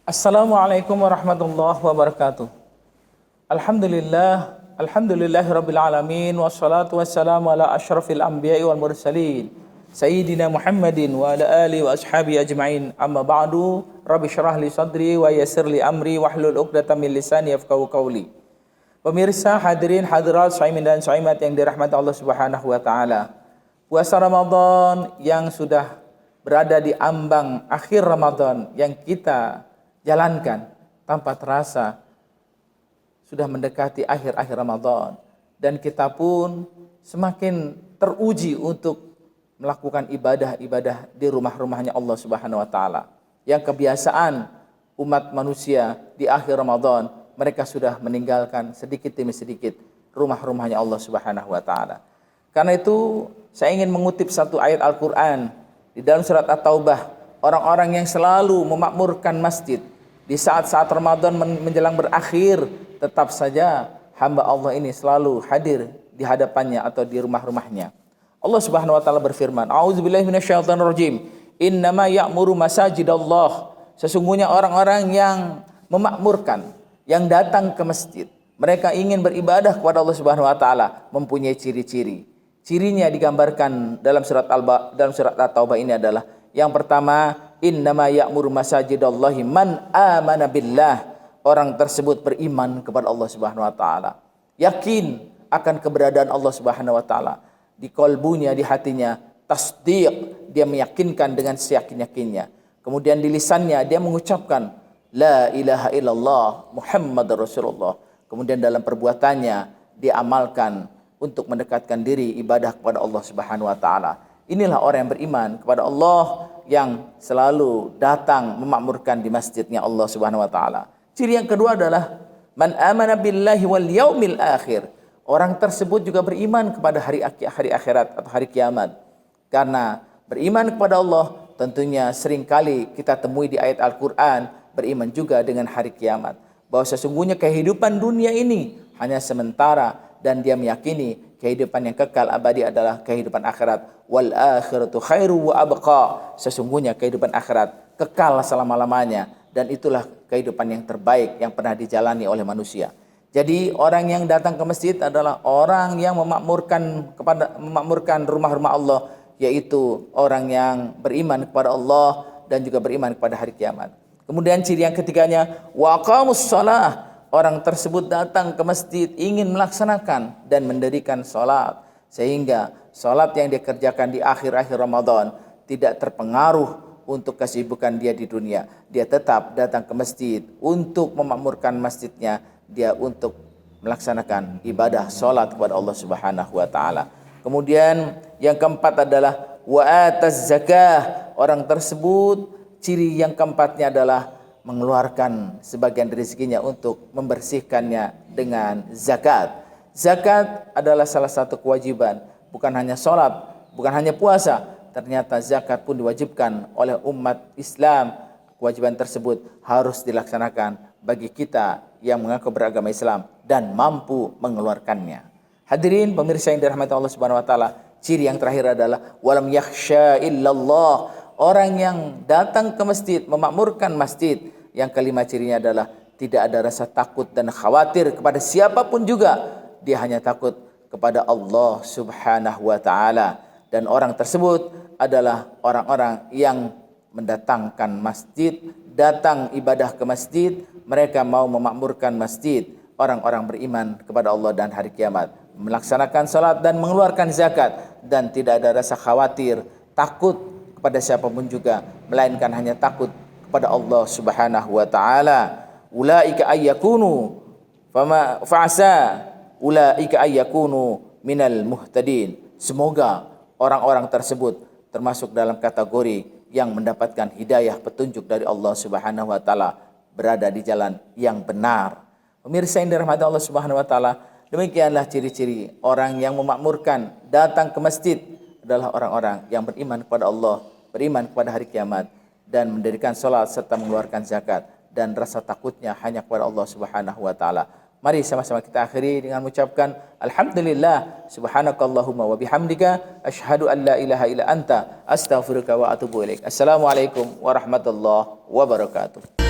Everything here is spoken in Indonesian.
Assalamualaikum warahmatullahi wabarakatuh. Alhamdulillahirabbil alamin wassalatu wassalamu ala asyrafil anbiya'i wal mursalin sayyidina Muhammadin wa ala alihi wa ashabihi ajmain. Amma ba'du, rabbi syrah li sadri wa yassir li amri wahlul 'uqdatam min lisani yafqahu qawli. Pemirsa, hadirin hadirat, shaimin dan shaimat yang dirahmati Allah Subhanahu wa taala. Puasa Ramadan yang sudah berada di ambang akhir Ramadan yang kita jalankan tanpa terasa sudah mendekati akhir-akhir Ramadan, dan kita pun semakin teruji untuk melakukan ibadah-ibadah di rumah-rumahnya Allah Subhanahu wa taala. Yang kebiasaan umat manusia di akhir Ramadan, mereka sudah meninggalkan sedikit demi sedikit rumah-rumahnya Allah Subhanahu wa taala. Karena itu saya ingin mengutip satu ayat Al-Qur'an di dalam surat At-Taubah. Orang-orang yang selalu memakmurkan masjid di saat-saat Ramadan menjelang berakhir, tetap saja hamba Allah ini selalu hadir di hadapannya atau di rumah-rumahnya. Allah Subhanahu wa taala berfirman, A'udzubillahi minasyaitonirrajim. Innama ya'muru masajidallah. Sesungguhnya orang-orang yang memakmurkan, yang datang ke masjid, mereka ingin beribadah kepada Allah Subhanahu wa taala, mempunyai ciri-ciri. Cirinya digambarkan dalam surat At-Taubah ini adalah, yang pertama, innama ya'muru masajidallahi man amana billah. Orang tersebut beriman kepada Allah Subhanahu wa taala, yakin akan keberadaan Allah Subhanahu wa taala di qalbunya, di hatinya, tasdiq, dia meyakinkan dengan seyakin-yakinnya. Kemudian di lisannya dia mengucapkan la ilaha illallah Muhammadur Rasulullah. Kemudian dalam perbuatannya dia amalkan untuk mendekatkan diri ibadah kepada Allah Subhanahu wa taala. Inilah orang yang beriman kepada Allah, yang selalu datang memakmurkan di masjidnya Allah Subhanahu wa taala. Ciri yang kedua adalah man amana billahi wal yaumil akhir. Orang tersebut juga beriman kepada hari akhirat atau hari kiamat. Karena beriman kepada Allah tentunya seringkali kita temui di ayat Al-Qur'an, beriman juga dengan hari kiamat, bahwa sesungguhnya kehidupan dunia ini hanya sementara, dan dia meyakini kehidupan yang kekal abadi adalah kehidupan akhirat. Wal akhiratu khairu wa abqa. Sesungguhnya kehidupan akhirat kekal selama-lamanya, dan itulah kehidupan yang terbaik yang pernah dijalani oleh manusia. Jadi orang yang datang ke masjid adalah orang yang memakmurkan rumah-rumah Allah, yaitu orang yang beriman kepada Allah dan juga beriman kepada hari kiamat. Kemudian ciri yang ketiganya, wa aqamus shalah. Orang tersebut datang ke masjid ingin melaksanakan dan mendirikan salat, sehingga salat yang dia kerjakan di akhir-akhir Ramadan tidak terpengaruh untuk kesibukan dia di dunia. Dia tetap datang ke masjid untuk memakmurkan masjidnya, dia untuk melaksanakan ibadah salat kepada Allah Subhanahu wa taala. Kemudian yang keempat adalah wa ataz zakah. Orang tersebut ciri yang keempatnya adalah mengeluarkan sebagian rezekinya untuk membersihkannya dengan zakat. Zakat adalah salah satu kewajiban, bukan hanya sholat, bukan hanya puasa. Ternyata zakat pun diwajibkan oleh umat Islam. Kewajiban tersebut harus dilaksanakan bagi kita yang mengaku beragama Islam dan mampu mengeluarkannya. Hadirin pemirsa yang dirahmati Allah Subhanahu wa taala, ciri yang terakhir adalah walam yakhsha illallah. Orang yang datang ke masjid, memakmurkan masjid, yang kelima cirinya adalah tidak ada rasa takut dan khawatir kepada siapapun juga. Dia hanya takut kepada Allah Subhanahu wa taala. Dan orang tersebut adalah orang-orang yang mendatangkan masjid, datang ibadah ke masjid, mereka mau memakmurkan masjid. Orang-orang beriman kepada Allah dan hari kiamat, melaksanakan salat dan mengeluarkan zakat, dan tidak ada rasa khawatir, takut kepada siapapun juga, melainkan hanya takut kepada Allah Subhanahu wa taala. Ulaika ayyakunu ulaika ayyakunu minal muhtadin. Semoga orang-orang tersebut termasuk dalam kategori yang mendapatkan hidayah, petunjuk dari Allah Subhanahu wa taala, berada di jalan yang benar. Pemirsa yang dirahmati Allah Subhanahu wa taala, demikianlah ciri-ciri orang yang memakmurkan datang ke masjid adalah orang-orang yang beriman kepada Allah, beriman kepada hari kiamat, dan mendirikan salat serta mengeluarkan zakat, dan rasa takutnya hanya kepada Allah Subhanahu wa taala. Mari sama-sama kita akhiri dengan mengucapkan alhamdulillah, subhanakallahumma wa bihamdika, asyhadu an la ilaha illa anta, astaghfiruka wa atubu ilaik. Assalamualaikum warahmatullahi wabarakatuh.